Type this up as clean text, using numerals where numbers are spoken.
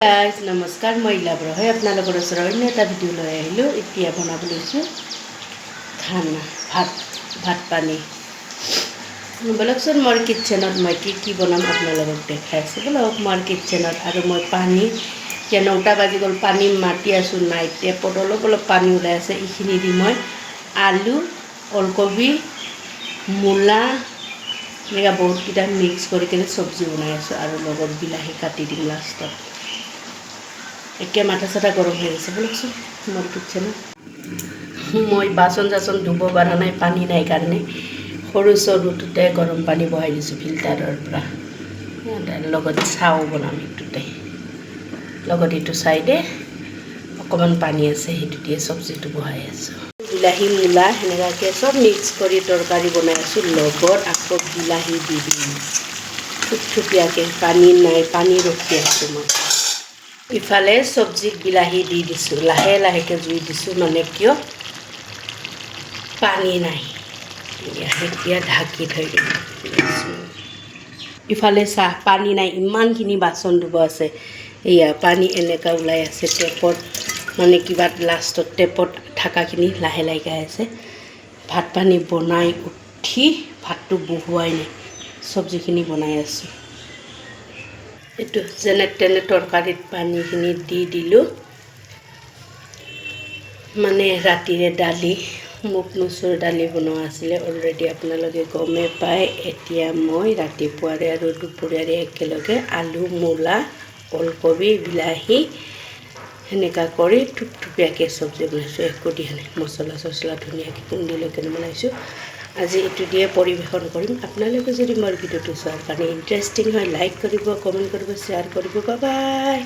Guys নমস্কাৰ, মই ইলাবৰ হয় আপোনালোকৰ ওচৰত অন্য এটা ভিডিঅ' লৈ আহিলোঁ। এতিয়া বনাব লৈছোঁ খানা, ভাত পানী। বলকচোন মোৰ কিটচেনত মই কি বনাম আপোনালোকক দেখাই আছোঁ। বলক মোৰ কিটচেনত। আৰু মই পানী এতিয়া 9টা বাজি গ'ল, পানী মাতি আছোঁ, নাই টেপত অলপ পানী ওলাই আছে। এইখিনি দি মই আলু, ওলকবি, মূলা এনেকৈ বহুতকেইটা মিক্স কৰি কিনে চব্জি বনাই আছোঁ। আৰু লগত বিলাহী কাটি দিম লাষ্টত। একে মাথা চাথা গৰম হৈ গৈছে। বলকচোন মোৰ কিটচেনত। মই বাচন চাচন ধুব পৰা নাই, পানী নাই কাৰণে সৰু চৰুটোতে গৰম পানী বহাই দিছোঁ ফিল্টাৰৰ পৰা। লগত চাও বনাম এইটোতে, লগত এইটো চাইডে অকণমান পানী আছে, সেইটো দিয়ে চব্জিটো বহাই আছোঁ। বিলাহী মূলা সেনেকুৱাকৈ চব মিক্স কৰি তৰকাৰী বনাই আছোঁ। লগত আকৌ বিলাহী দি দিম থুপথুপীয়াকৈ। পানী নাই, পানী ৰখি আছোঁ মই। ইফালে চব্জিত বিলাহী দি দিছোঁ, লাহে লাহেকৈ জুই দিছোঁ, মানে কিয় পানী নাই। এতিয়া ঢাকি থৈ দিম। ইফালে চাহ, পানী নাই, ইমানখিনি বাচন ধুব আছে। এয়া পানী এনেকুৱা ওলাই আছে টেপত, মানে কিবা লাষ্টত টেপত থকাখিনি লাহে লাহেকৈ আছে। ভাত পানী বনাই উঠি ভাতটো বহোৱাই নাই, চব্জিখিনি বনাই আছোঁ। এইটো যেনে তেনে তৰকাৰীত পানীখিনি দি দিলোঁ। মানে ৰাতিৰে দালি, মুগ মচুৰ দালি বনোৱা আছিলে অলৰেডি, আপোনালোকে গমেই পায়। এতিয়া মই ৰাতিপুৱাৰে আৰু দুপৰীয়াৰে একেলগে আলু, মূলা, ওলকবি, বিলাহী সেনেকুৱা কৰি থুপথুপীয়াকৈ চব্জি বনাইছোঁ। একো দিয়া নাই, মছলা চছলা ধুনীয়াকৈ খুন্দি লৈ কেনে বনাইছোঁ। আজি এইটো দিয়ে পৰিৱেশন কৰিম। আপোনালোকে যদি মোৰ ভিডিঅ'টো চোৱাৰ কাৰণে ইণ্টাৰেষ্টিং হয়, লাইক কৰিব, কমেণ্ট কৰিব, শ্বেয়াৰ কৰিব। Bye bye.